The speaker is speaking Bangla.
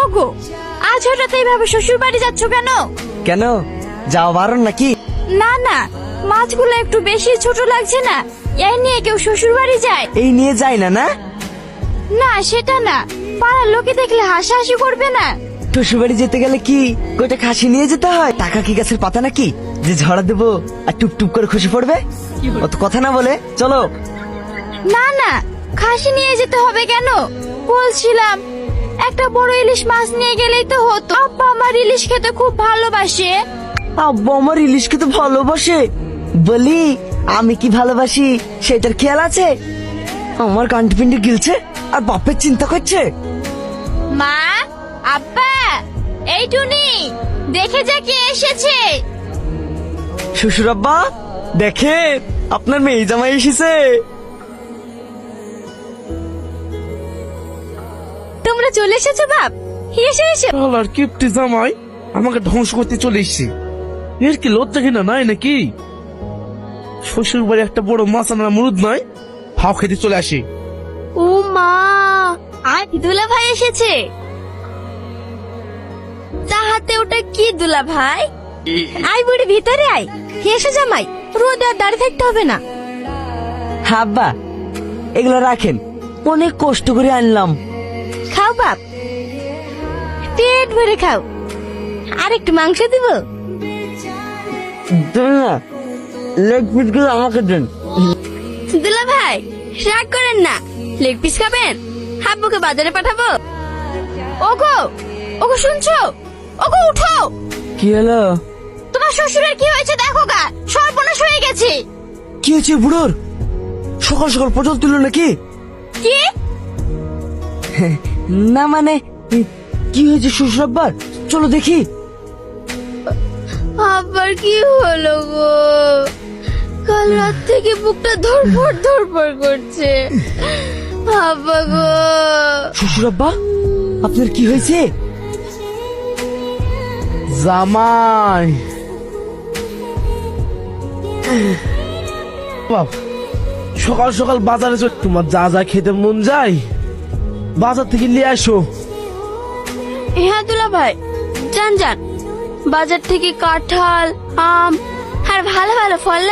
ওগো, আজ হঠাৎ এইভাবে শ্বশুর বাড়ি যাচ্ছ কেন? কেন, যাওয়া বারণ নাকি? না না, মাছগুলো একটু বেশি ছোট লাগছে না? এই নিয়ে কেউ শ্বশুর বাড়ি যায়? এই নিয়ে যায় না না? না সেটা না, পাড়ার লোকে দেখলে হাসাহাসি করবে না? শ্বশুর বাড়ি যেতে গেলে কি কয়টা খাসি নিয়ে যেতে হয়? টাকা কি গাছের পাতা নাকি যে ঝড়া দেবো আর টুপ টুপ করে খুশি পড়বে? অত কথা না বলে চলো। না না, খাসি নিয়ে যেতে হবে কেন? বলছিলাম একটা বড় ইলিশ মাছ নিয়ে গেলেই তো হতো। আব্বা আমার ইলিশ খেতে খুব ভালোবাসে। আব্বা আমার ইলিশ খেতে ভালোবাসে বলি আমি কি ভালোবাসি সেটার খেয়াল আছে? আমার কান্টপিন্ডি গিলছে আর বাপের চিন্তা করছে। মা, আব্বা, এই টুনি, দেখে যা কে এসেছে। শ্বশুর আব্বা দেখে আপনার মেয়ে জামাই এসেছে। তোমরা চলে এসেছো বাপ? এসে এসে আর কিপটি জামাই আমাকে ধ্বংস করতে চলে এসছে। এর কি লজ্জা ঘৃণা নাই নাকি? শ্বশুর বাড়ি একটা বড় মাছ আনার মুরুদ নাই, হাও খেতে চলে আসে। ও মা, আজ দুলা ভাই এসেছে। তাহাতে ওটা কি দুলা ভাই? আয় বুড়ি ভিতরে আয়। এসে জামাই, রোদ আর দাঁড়িয়ে থাকতে হবে না। আব্বা এগুলো রাখেন, অনেক কষ্ট করে আনলাম। খাও বাপ, পেট ভরে খাও। আর একটু মাংস দিব? দেন না, লেগ পিস গুলো আমাকে দেন। দুলা ভাই রাগ করেন না, লেগ পিস খাবেন? হাব্বুকে বাজারে পাঠাবো। ওগো, ওগো শুনছো? ওগো উঠো। কি হলো? তোমার শ্বশুরের কি হয়েছে দেখো গা, সর্বনাশ হয়ে গেছে। কি হয়েছে বুড়োর? সকাল সকাল পটল তুললো নাকি? কি? না মানে কি হয়েছে শ্বশুর আব্বার? চলো দেখি। আবার কি হলো গো? কাল রাত থেকে বুকটা ধরপড় ধরপড় করছে। আব্বা গো। শ্বশুর আব্বা আপনার কি হয়েছে? জামাই বাপ, সকাল সকাল বাজারে চল। তোমার যা যা খেতে মন যায় বাজার থেকে নিয়ে আসো। হ্যাঁ দুলা ভাই, যান যান, বাজার থেকে কাঁঠাল, আম আর ভালো ভালো ফল